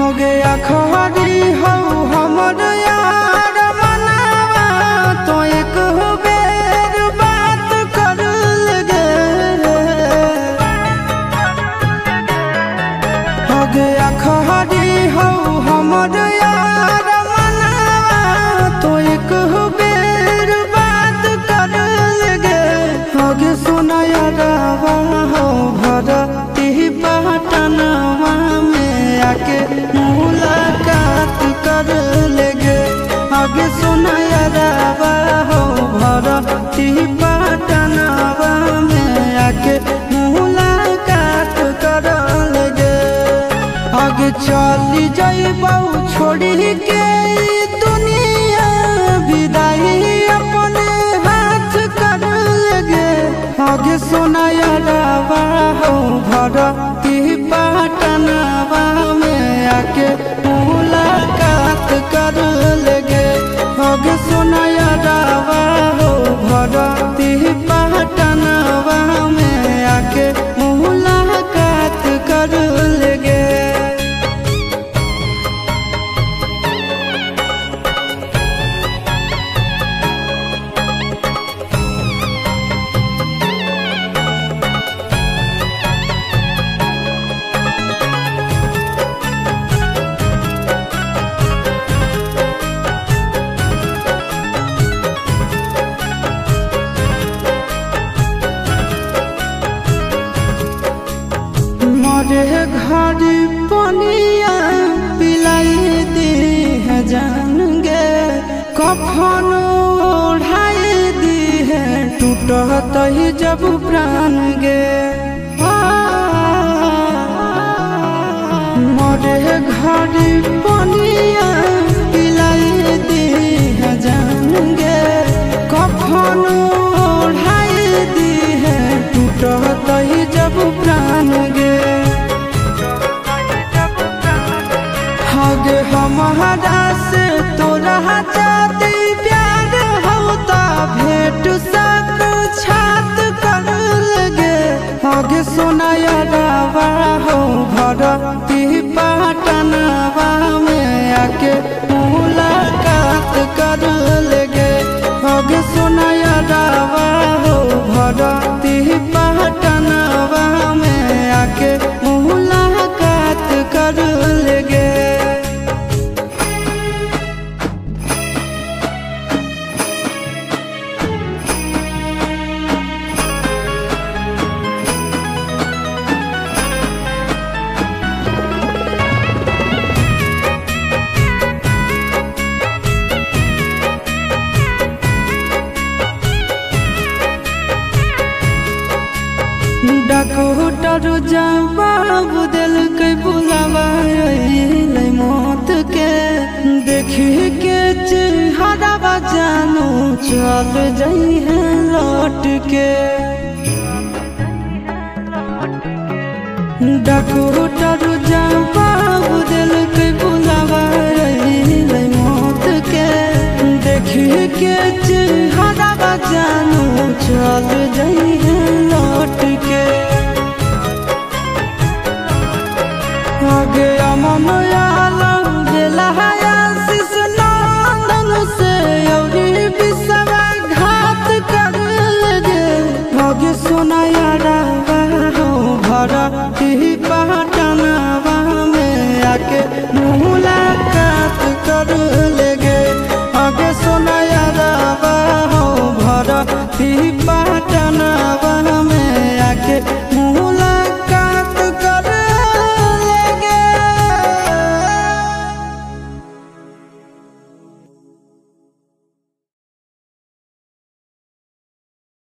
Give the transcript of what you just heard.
हो गया खरी हो हमर यार मनावा तो एक बेर बात कर लगे हो गया खरी हो हमर यार मनावा तो एक बेर बात कर लगे हो गे सोना यारवा हो भरती पटनवा में आके मुलाकात कर लेगे आगे सोना यारवा हो भरती पटनवा में आके मुलाकात कर लेगे आगे चली जाइबौ छोड़ी के दुनिया विदाई अपने हाथ कर लेगे आगे सोना यारवा हो भरती पटनवा में आके मुलाकात कर लेगे आगे सोना यारवा हो भरती पटनवा में आके मुलाकात कर लेगे। मरे घर पनिया पिलाई दी है जान गे कफन ओढ़ाई दी है टूटत ही जब प्राण गे मरे घर पनिया पिलाई दी है जान गे कफन ओढ़ाई दी है टूटत ही जब प्राण गे आगे हमारा से तोरा जाती प्यार होता भेंट साक्षात कर लगे आगे सोना यारवा हो भरती पटनवा में आके मुलाकात कर लेगे आगे सोना यारवा हो भरती पटनवा में आके मुलाकात कर लेगे। डॉक्टर जवाब दिल के बुलावा मौत के देखी के चेहरा जानू चल जाई है लौट के डॉक्टर जवाब दिल के बुलावा मौत के देखी के चेहरा जानू चल जाई है लौट के आगे अमन आलम गेला आशीष नंदन से औरी विश्वासघात कर लगे आगे सोना यारवा हो भरती पटनवा में आके मुलाकात कर लेगे आगे सोना यारवा हो भरती पटनवा